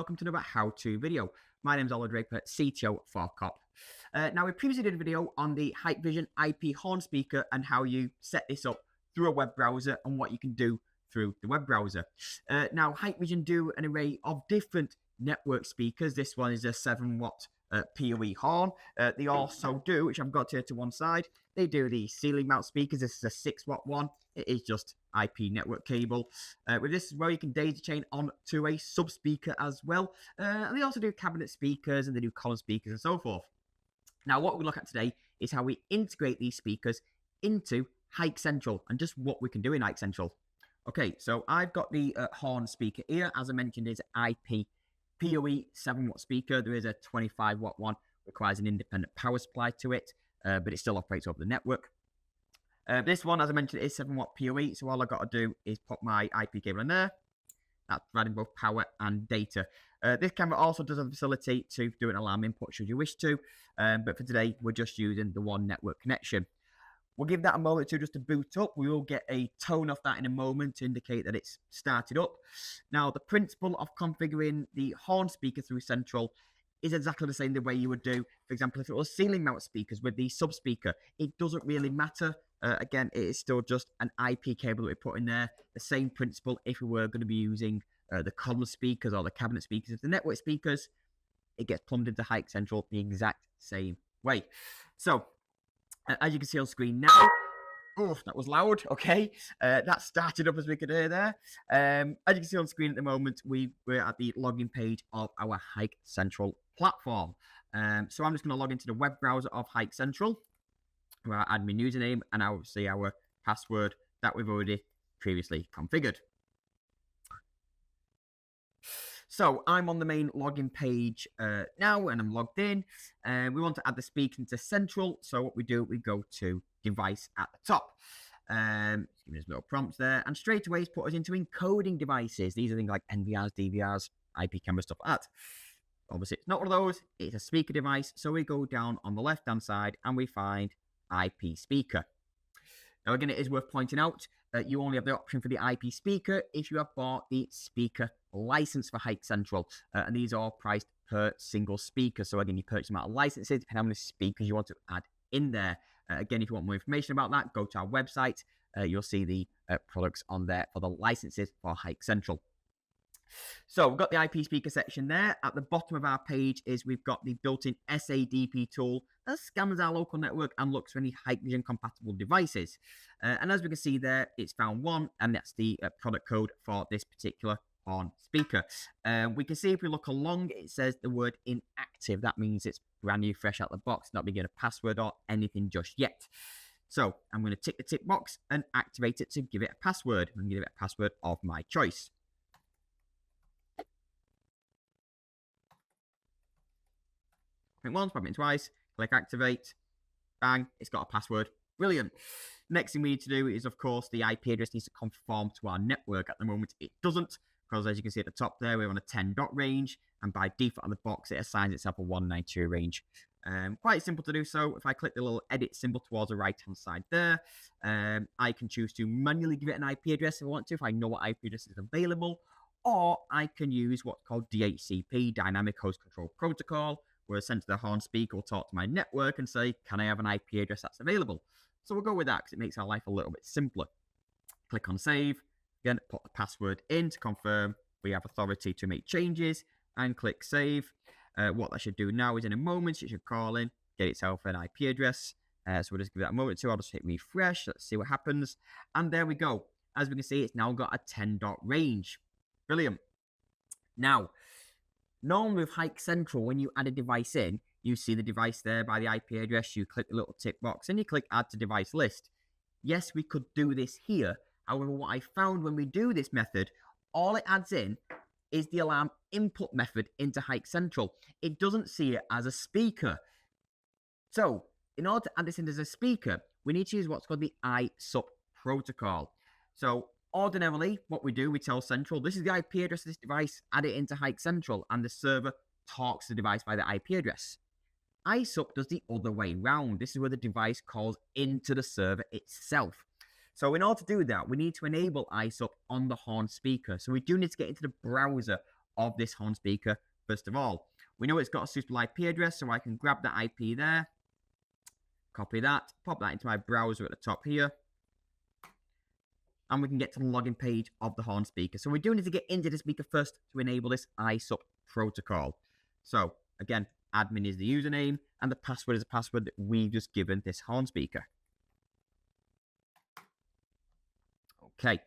welcome to another how-to video. My name is Oliver Draper, CTO for COP. Now, we previously did a video on the Hikvision IP horn speaker and how you set this up through a web browser and what you can do through the web browser. Now, Hikvision do an array of different network speakers. This one is a 7-watt PoE horn. They also do, which I've got here to one side, they do the ceiling mount speakers. This is a 6-watt one. It is just IP network cable. With this as well, you can daisy chain on to a sub speaker as well. And they also do cabinet speakers and they do column speakers and so forth. Now, what we'll look at today is how we integrate these speakers into HikCentral and just what we can do in HikCentral. Okay, so I've got the horn speaker here. As I mentioned, is IP PoE 7-watt speaker. There is a 25-watt one, requires an independent power supply to it, but it still operates over the network. This one, as I mentioned, is 7-watt PoE, so all I've got to do is put my IP cable in there. That's providing both power and data. This camera also does have the facility to do an alarm input should you wish to, but for today, we're just using the one network connection. We'll give that a moment just to boot up. We will get a tone off that in a moment to indicate that it's started up. Now, the principle of configuring the horn speaker through Central is exactly the same the way you would do, for example, if it was ceiling mount speakers with the sub speaker. It doesn't really matter. Again, it is still just an IP cable that we put in there. The same principle if we were going to be using the column speakers or the cabinet speakers. If the network speakers, it gets plumbed into HikCentral the exact same way. So, as you can see on screen now, oh, that was loud, okay. That started up as we could hear there. As you can see on screen at the moment, we're at the login page of our HikCentral platform. So I'm just going to log into the web browser of HikCentral, our admin username, and obviously our password that we've already previously configured. So I'm on the main login page now, and I'm logged in. We want to add the speaker into Central. So what we do, we go to device at the top. Give me little prompts there, and straight away it's put us into encoding devices. These are things like NVRs, DVRs, IP camera, stuff like that. Obviously, it's not one of those. It's a speaker device. So we go down on the left-hand side, and we find IP speaker. Now, again, it is worth pointing out that you only have the option for the IP speaker if you have bought the speaker license for HikCentral, and these are priced per single speaker. So again, you purchase them out of licenses depending on how many speakers you want to add in there. Again, if you want more information about that, go to our website. You'll see the products on there for the licenses for HikCentral. So we've got the IP speaker section there. At the bottom of our page is we've got the built-in SADP tool that scans our local network and looks for any Hikvision compatible devices. And as we can see there, it's found one, and that's the product code for this particular horn speaker. We can see if we look along, it says the word inactive. That means it's brand new, fresh out the box, not being given a password or anything just yet. So I'm going to tick the tick box and activate it to give it a password. I'm going to give it a password of my choice. Print once, print twice, click activate, bang, it's got a password. Brilliant. Next thing we need to do is, of course, the IP address needs to conform to our network. At the moment, it doesn't, because as you can see at the top there, we're on a 10 dot range, and by default on the box, it assigns itself a 192 range. Quite simple to do so. If I click the little edit symbol towards the right-hand side there, I can choose to manually give it an IP address if I want to, if I know what IP address is available, or I can use what's called DHCP, Dynamic Host Control Protocol, where essentially the horn speaker will talk to my network and say, can I have an IP address that's available? So we'll go with that because it makes our life a little bit simpler. Click on save. Again, put the password in to confirm we have authority to make changes, and click save. What that should do now is in a moment, it should call in, get itself an IP address. So we'll just give that a moment too. I'll just hit refresh. Let's see what happens. And there we go. As we can see, it's now got a 10 dot range. Brilliant. Now, normally with HikCentral, when you add a device in, you see the device there by the IP address, you click the little tick box, and you click add to device list. Yes, we could do this here. However, what I found when we do this method, all it adds in is the alarm input method into HikCentral. It doesn't see it as a speaker. So, in order to add this in as a speaker, we need to use what's called the ISUP protocol. So, ordinarily, what we do, we tell Central, this is the IP address of this device, add it into HikCentral, and the server talks to the device by the IP address. ISUP does the other way round. This is where the device calls into the server itself. So in order to do that, we need to enable ISUP on the horn speaker. So we do need to get into the browser of this horn speaker. First of all, we know it's got a suitable IP address, so I can grab that IP there, copy that, pop that into my browser at the top here, and we can get to the login page of the horn speaker. So we do need to get into the speaker first to enable this ISUP protocol. So again, admin is the username, and the password is the password that we've just given this horn speaker. Okay,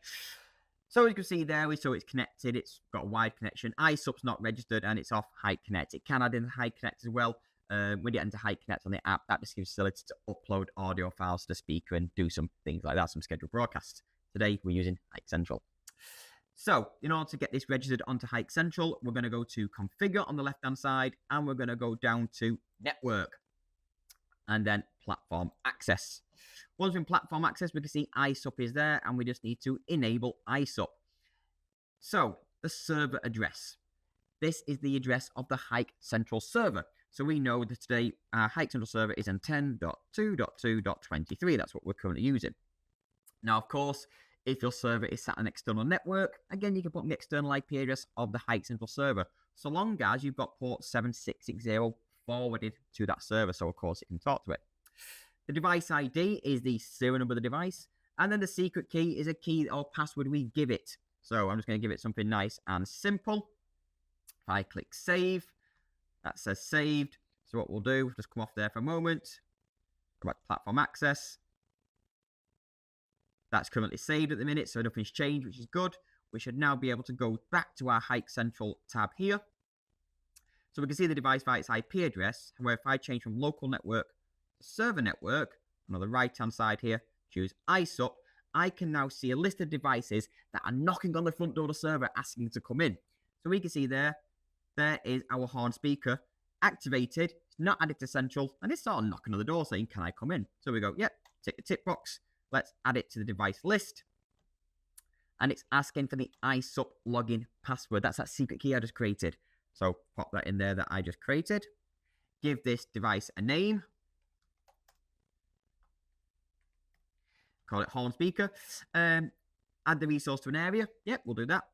so as you can see there, so it's connected, it's got a wide connection. ISUP's not registered, and it's off HikConnect. It can add in HikConnect as well. When you get into HikConnect on the app, that just gives facility to upload audio files to the speaker and do some things like that, some scheduled broadcasts. Today, we're using HikCentral. So, in order to get this registered onto HikCentral, we're going to go to Configure on the left-hand side, and we're going to go down to Network, and then Platform Access. Once we're in Platform Access, we can see ISUP is there, and we just need to enable ISUP. So, the server address. This is the address of the HikCentral server. So we know that today our HikCentral server is on 10.2.2.23. That's what we're currently using. Now, of course, if your server is sat on an external network, again, you can put the external IP address of the HikCentral server, so long as you've got port 7660 forwarded to that server, so of course it can talk to it. The device ID is the serial number of the device, and then the secret key is a key or password we give it. So I'm just going to give it something nice and simple. If I click Save, that says saved. So what we'll do, just come off there for a moment, go back to Platform Access. That's currently saved at the minute, so nothing's changed, which is good. We should now be able to go back to our HikCentral tab here. So we can see the device by its IP address. However, if I change from local network to server network, on the right-hand side here, choose ISUP, I can now see a list of devices that are knocking on the front door of the server asking to come in. So we can see there is our horn speaker activated. It's not added to Central, and it's sort of knocking on the door saying, can I come in? So we go, yep, tick the tick box. Let's add it to the device list. And it's asking for the ISUP login password. That's that secret key I just created. So pop that in there that I just created. Give this device a name. Call it horn speaker. Add the resource to an area. Yep, we'll do that.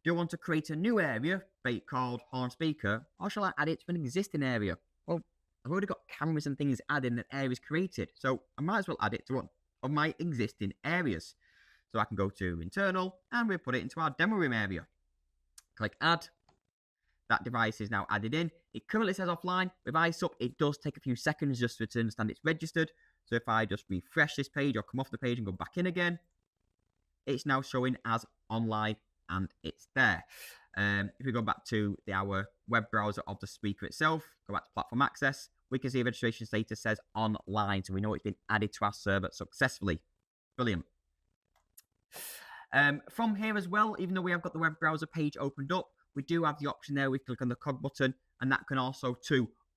Do I want to create a new area called horn speaker, or shall I add it to an existing area? Well, I've already got cameras and things added and areas created, so I might as well add it to one of my existing areas. So I can go to internal, and we'll put it into our demo room area. Click add. That device is now added in. It currently says offline. With ISUP, it does take a few seconds just to understand it's registered. So if I just refresh this page or come off the page and go back in again, it's now showing as online, and it's there. If we go back to our web browser of the speaker itself, go back to Platform Access, we can see registration status says online, so we know it's been added to our server successfully. Brilliant. From here as well, even though we have got the web browser page opened up, we do have the option there. We click on the cog button, and that can also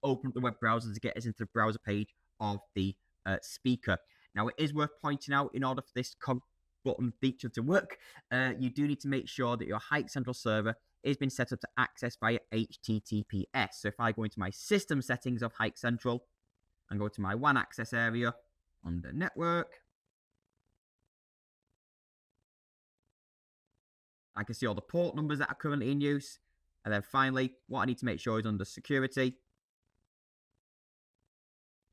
open up the web browser to get us into the browser page of the speaker. Now, it is worth pointing out, in order for this cog button feature to work, you do need to make sure that your HikCentral server has been set up to access via HTTPS. So if I go into my system settings of HikCentral and go to my WAN access area under network, I can see all the port numbers that are currently in use. And then finally, what I need to make sure is under security,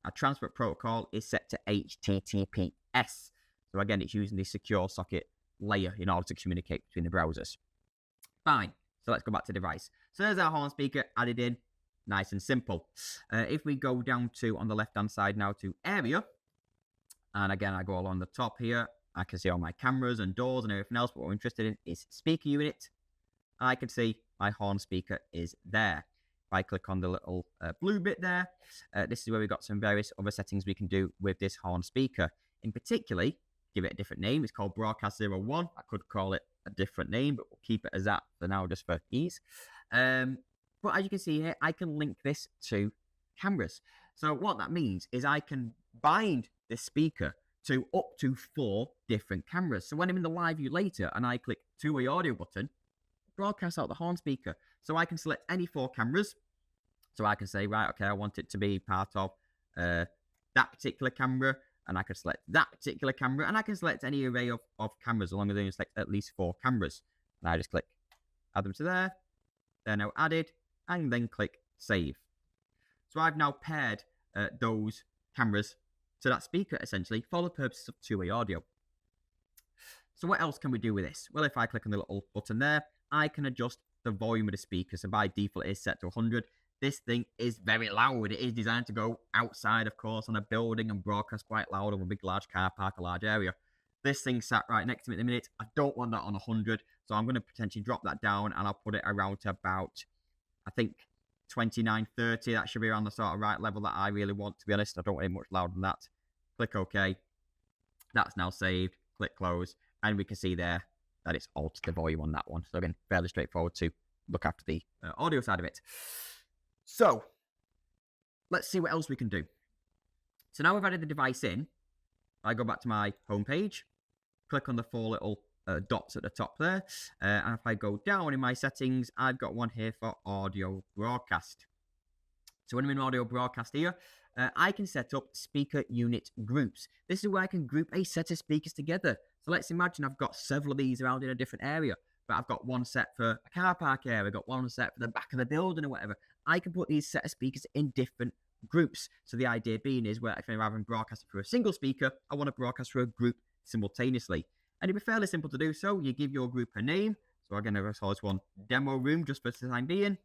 our transport protocol is set to HTTPS. So again, it's using the secure socket layer in order to communicate between the browsers. Fine. So let's go back to device. So there's our horn speaker added in. Nice and simple. If we go down to, on the left-hand side now, to area, and again, I go along the top here, I can see all my cameras and doors and everything else, but what we're interested in is speaker unit. I can see my horn speaker is there. If I click on the little blue bit there, this is where we've got some various other settings we can do with this horn speaker. In particular, give it a different name. It's called Broadcast 01. I could call it a different name, but we'll keep it as that for now, just for ease. But as you can see here, I can link this to cameras. So what that means is I can bind this speaker to up to 4 different cameras. So when I'm in the live view later and I click two-way audio button, broadcast out the horn speaker. So I can select any 4 cameras. So I can say, right, okay, I want it to be part of that particular camera, and I can select that particular camera, and I can select any array of cameras, as long as I select at least 4 cameras. And I just click add them to there. They're now added, and then click save. So I've now paired those cameras to that speaker, essentially, for the purposes of two-way audio. So what else can we do with this? Well, if I click on the little button there, I can adjust the volume of the speaker. So by default, it is set to 100. This thing is very loud. It is designed to go outside, of course, on a building and broadcast quite loud over a big, large car park, a large area. This thing sat right next to me at the minute. I don't want that on 100, so I'm going to potentially drop that down, and I'll put it around to about, I think, 29, 30. That should be around the sort of right level that I really want, to be honest. I don't want it much louder than that. Click OK. That's now saved. Click close. And we can see there that it's altered the volume on that one. So again, fairly straightforward to look after the audio side of it. So let's see what else we can do. So now we've added the device in. I go back to my home page, click on the four little dots at the top there. And if I go down in my settings, I've got one here for audio broadcast. So when I'm in audio broadcast here, I can set up speaker unit groups. This is where I can group a set of speakers together. So let's imagine I've got several of these around in a different area, but I've got one set for a car park area, I've got one set for the back of the building or whatever. I can put these set of speakers in different groups. So the idea being is where if I'm rather than broadcasting through a single speaker, I want to broadcast through a group simultaneously. And it'd be fairly simple to do so. You give your group a name. So I'm going to call this one demo room just for the time being.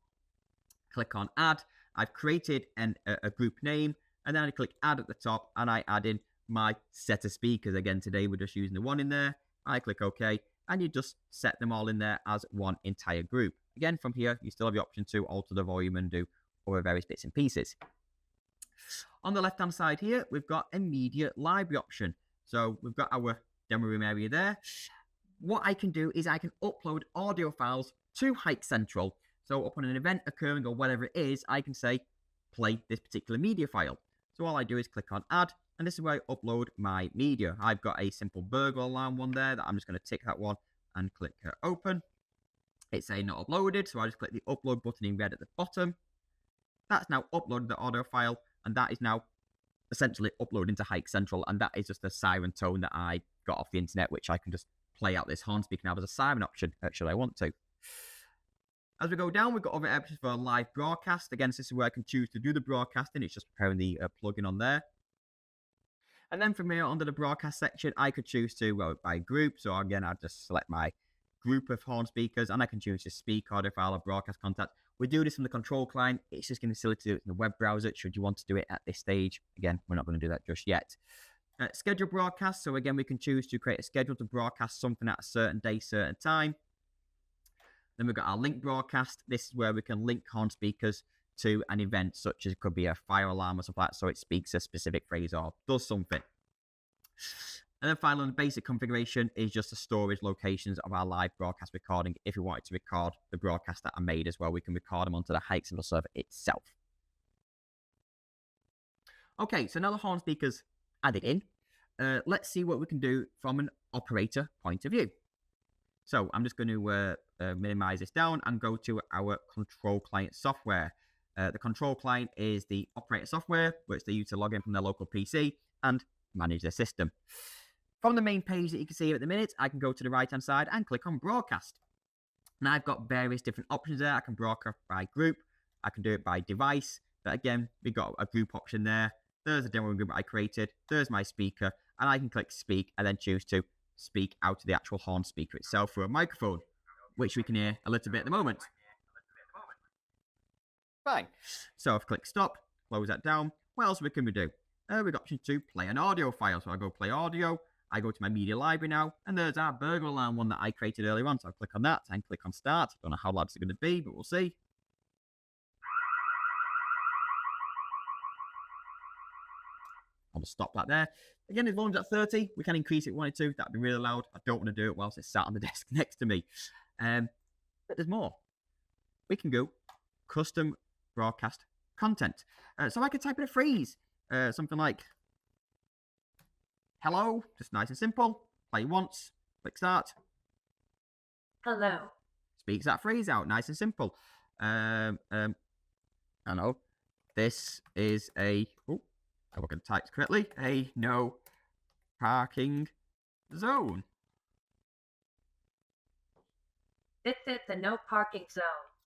Click on add. I've created a group name, and then I click add at the top, and I add in my set of speakers. Again, today we're just using the one in there. I click OK, and you just set them all in there as one entire group. Again, from here, you still have the option to alter the volume and do other various bits and pieces. On the left-hand side here, we've got a media library option. So we've got our demo room area there. What I can do is I can upload audio files to HikCentral. So upon an event occurring or whatever it is, I can say, play this particular media file. So all I do is click on add, and this is where I upload my media. I've got a simple burglar alarm one there that I'm just going to tick that one and click open. It's saying not uploaded, so I just click the upload button in red at the bottom. That's now uploaded the audio file, and that is now essentially uploading to HikCentral, and that is just a siren tone that I got off the internet, which I can just play out this horn speaker now as a siren option, should I want to. As we go down, we've got other options for live broadcast. Again, this is where I can choose to do the broadcasting. It's just preparing the plugin on there. And then from here, under the broadcast section, I could choose to, well, by group. So again, I'll just select my group of horn speakers, and I can choose to speak, audio file, or broadcast contact. We do this from the control client. It's just going to be silly to do it in the web browser, should you want to do it at this stage. Again, we're not going to do that just yet. Schedule broadcast. So again, we can choose to create a schedule to broadcast something at a certain day, certain time. Then we've got our link broadcast. This is where we can link horn speakers to an event, such as it could be a fire alarm or something like that, so it speaks a specific phrase or does something. And then finally, the basic configuration is just the storage locations of our live broadcast recording. If we wanted to record the broadcasts that are made as well, we can record them onto the HikCentral server itself. Okay, so now the horn speakers added in. Let's see what we can do from an operator point of view. So I'm just going to minimize this down and go to our control client software. The control client is the operator software, which they use to log in from their local PC and manage their system. From the main page that you can see here at the minute, I can go to the right-hand side and click on broadcast. Now I've got various different options there. I can broadcast by group. I can do it by device. But again, we've got a group option there. There's a demo group I created. There's my speaker. And I can click speak and then choose to speak out to the actual horn speaker itself through a microphone, which we can hear a little bit at the moment. Fine. So I've clicked stop, close that down. What else can we do? We've got option to play an audio file. So I go play audio. I go to my media library now, and there's our burglar alarm one that I created earlier on. So I'll click on that and click on start. I don't know how loud it's going to be, but we'll see. I'll just stop that there. Again, if volume's at 30, we can increase it if we wanted to. That'd be really loud. I don't want to do it whilst it's sat on the desk next to me. But there's more. We can go custom broadcast content. So I could type in a phrase, something like, hello, just nice and simple. Play once, click start. Hello. Speaks that phrase out, nice and simple. I know. This is a, I hope I can type correctly, a no parking zone. This is the no parking zone.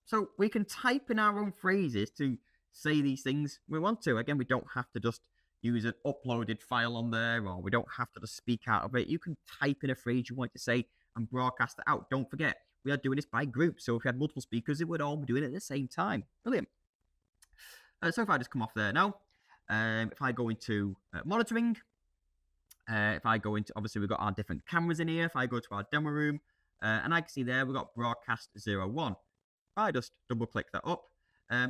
So we can type in our own phrases to say these things we want to. Again, we don't have to just use an uploaded file on there, or we don't have to just speak out of it. You can type in a phrase you want to say and broadcast it out. Don't forget, we are doing this by group. So if we had multiple speakers, it would all be doing it at the same time. Brilliant. So if I just come off there now, if I go into monitoring, if I go into, obviously we've got our different cameras in here. If I go to our demo room, and I can see there we've got broadcast 01. If I just double click that up,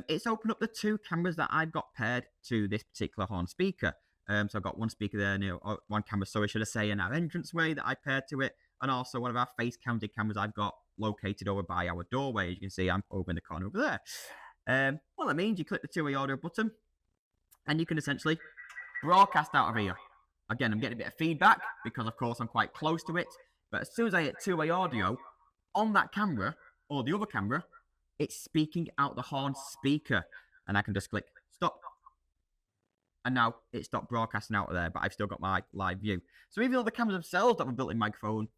it's opened up the two cameras that I've got paired to this particular horn speaker. So I've got one speaker there, one camera, sorry, should I say, in our entranceway that I paired to it, and also one of our face counted cameras I've got located over by our doorway. As you can see, I'm over in the corner over there. What that means, you click the two-way audio button, and you can essentially broadcast out of here. Again, I'm getting a bit of feedback because, of course, I'm quite close to it. But as soon as I hit two-way audio on that camera or the other camera, it's speaking out the horn speaker. And I can just click stop. And now it stopped broadcasting out of there, but I've still got my live view. So even though the cameras themselves don't have a built-in microphone,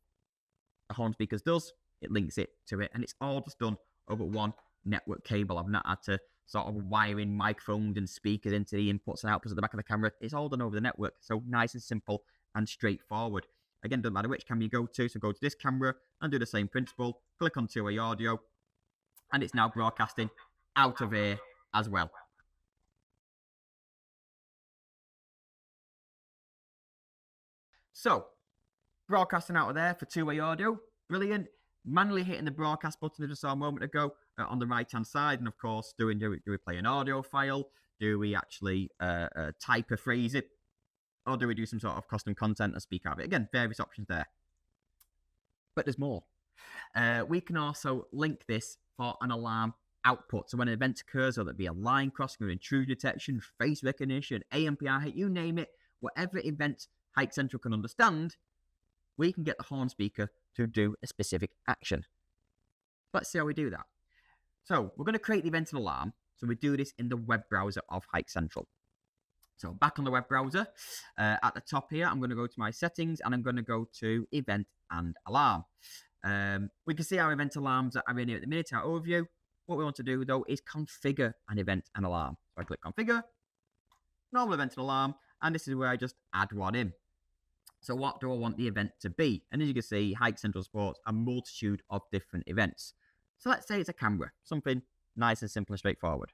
the horn speakers does, it links it to it. And it's all just done over one network cable. I've not had to sort of wire in microphones and speakers into the inputs and outputs at the back of the camera. It's all done over the network. So nice and simple and straightforward. Again, doesn't matter which camera you go to. So go to this camera and do the same principle. Click on two-way audio. And it's now broadcasting out of here as well. So, broadcasting out of there for two-way audio. Brilliant. Manually hitting the broadcast button, as I saw a moment ago, on the right-hand side. And, of course, do we play an audio file? Do we actually type a phrase it? Or do we do some sort of custom content and speak out of it? Again, various options there. But there's more. We can also link this for an alarm output. So when an event occurs, whether it be a line crossing or intrusion detection, face recognition, AMPR hit, you name it, whatever event HikCentral can understand, we can get the horn speaker to do a specific action. Let's see how we do that. So we're going to create the event and alarm. So we do this in the web browser of HikCentral. So back on the web browser, at the top here, I'm going to go to my settings and I'm going to go to event and alarm. We can see our event alarms that are in here at the minute, our overview. What we want to do though is configure an event and alarm. So I click configure, normal event and alarm, and this is where I just add one in. So what do I want the event to be? And as you can see, HikCentral supports a multitude of different events. So let's say it's a camera, something nice and simple and straightforward.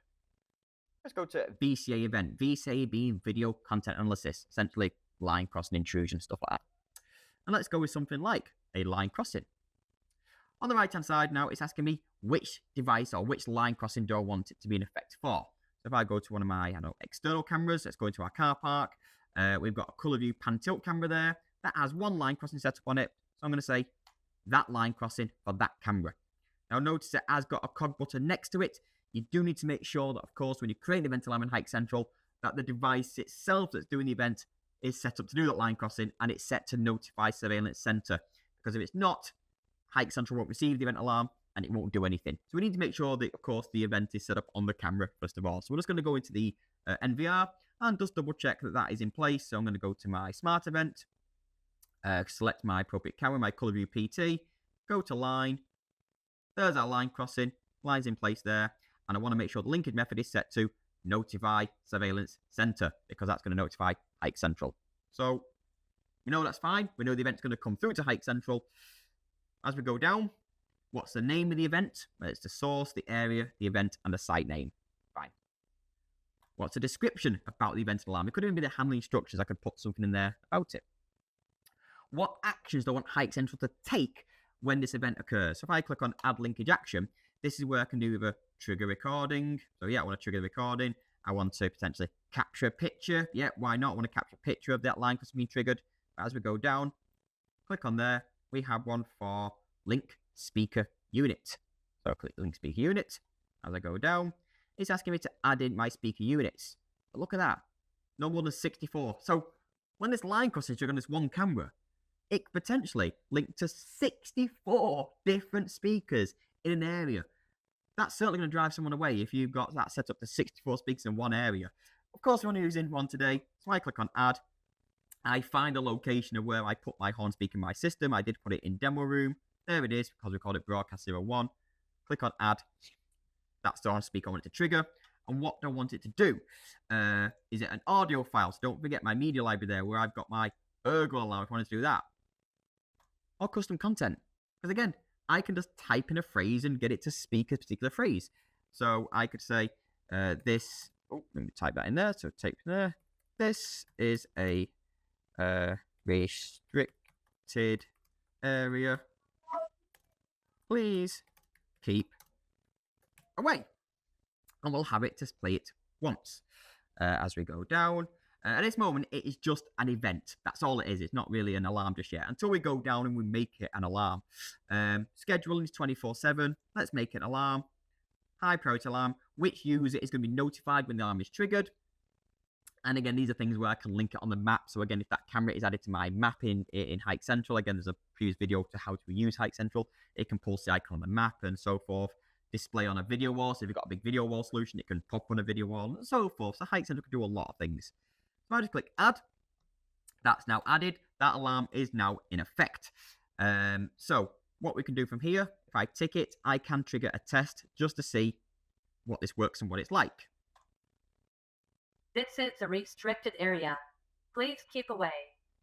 Let's go to VCA event. VCA being video content analysis, essentially line crossing, intrusion, stuff like that. And let's go with something like a line crossing. On the right-hand side now, it's asking me which device or which line crossing do I want it to be in effect for. So if I go to one of my external cameras, let's go into our car park. We've got a color view pan tilt camera there that has one line crossing setup on it. So I'm going to say that line crossing for that camera. Now notice it has got a cog button next to it. You do need to make sure that, of course, when you create an event alarm in HikCentral, that the device itself that's doing the event is set up to do that line crossing and it's set to notify surveillance center. Because if it's not, HikCentral won't receive the event alarm and it won't do anything. So we need to make sure that, of course, the event is set up on the camera first of all. So we're just going to go into the NVR and just double check that that is in place. So I'm going to go to my smart event, select my appropriate camera, my color view PT, go to line. There's our line crossing, line's in place there. And I want to make sure the linkage method is set to notify surveillance center because that's going to notify HikCentral. So we know that's fine. We know the event's going to come through to HikCentral. As we go down, what's the name of the event? Well, it's the source, the area, the event, and the site name. Fine. What's the description about the event alarm? It could even be the handling instructions. I could put something in there about it. What actions do I want HikCentral to take when this event occurs? So if I click on add linkage action, this is where I can do either trigger recording. So yeah, I want to trigger the recording. I want to potentially capture a picture. Yeah, why not? I want to capture a picture of that line because it's been triggered. But as we go down, click on there. We have one for link speaker unit. So I click link speaker unit. As I go down, it's asking me to add in my speaker units. But look at that. No more than 64. So when this line crosses triggered on this one camera, it could potentially link to 64 different speakers in an area. That's certainly going to drive someone away if you've got that set up to 64 speakers in one area. Of course, we're only using one today, so I click on add. I find a location of where I put my horn speaker in my system. I did put it in demo room. There it is because we called it broadcast 01. Click on add. That's the on speaker I want it to trigger. And what do I want it to do? Is it an audio file? So don't forget my media library there where I've got my burglar alarm if I wanted to do that. Or custom content. Because again, I can just type in a phrase and get it to speak a particular phrase. So I could say this. Oh, let me type that in there. So type there. This is a restricted area. Please keep away. And we'll have it to play it once as we go down. At this moment, it is just an event. That's all it is. It's not really an alarm just yet. Until we go down and we make it an alarm. Scheduling is 24/7. Let's make it an alarm. High priority alarm. Which user is going to be notified when the alarm is triggered? And again, these are things where I can link it on the map. So again, if that camera is added to my map in HikCentral, again, there's a previous video to how to use HikCentral. It can pulse the icon on the map and so forth. Display on a video wall. So if you've got a big video wall solution, it can pop on a video wall and so forth. So HikCentral can do a lot of things. So I just click add. That's now added. That alarm is now in effect. So what we can do from here, if I tick it, I can trigger a test just to see what this works and what it's like. This is a restricted area. Please keep away.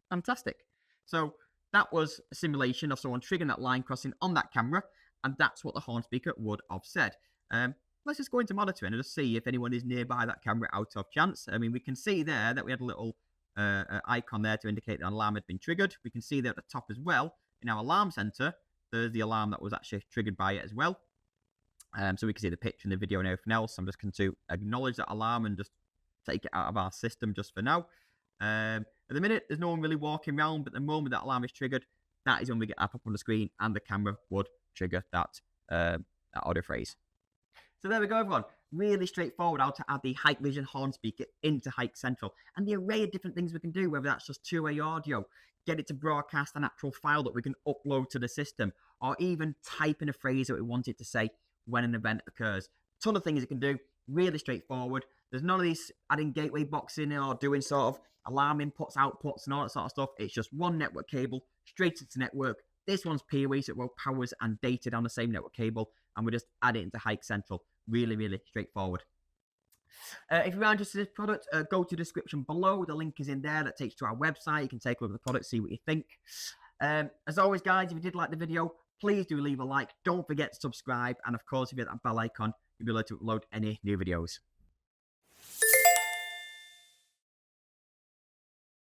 Fantastic. So that was a simulation of someone triggering that line crossing on that camera, and that's what the horn speaker would have said. Let's just go into monitoring and just see if anyone is nearby that camera out of chance. I mean, we can see there that we had a little icon there to indicate the alarm had been triggered. We can see there at the top as well, in our alarm center, there's the alarm that was actually triggered by it as well. So we can see the picture and the video and everything else. I'm just going to acknowledge that alarm and just take it out of our system just for now. At the minute, there's no one really walking around, but the moment that alarm is triggered, that is when we get up on the screen and the camera would trigger that audio phrase. So there we go, everyone. Really straightforward how to add the Hikvision horn speaker into HikCentral and the array of different things we can do, whether that's just two-way audio, get it to broadcast an actual file that we can upload to the system, or even type in a phrase that we want it to say when an event occurs. Ton of things it can do, really straightforward. There's none of these adding gateway box in or doing sort of alarm inputs, outputs, and all that sort of stuff. It's just one network cable straight into network. This one's PoE, so it will powers and data down the same network cable, and we just add it into HikCentral. Really, really straightforward. If you're interested in this product, go to the description below. The link is in there. That takes you to our website. You can take a look at the product, see what you think. As always, guys, if you did like the video, please do leave a like. Don't forget to subscribe. And of course, if you hit that bell icon, you'll be able to upload any new videos.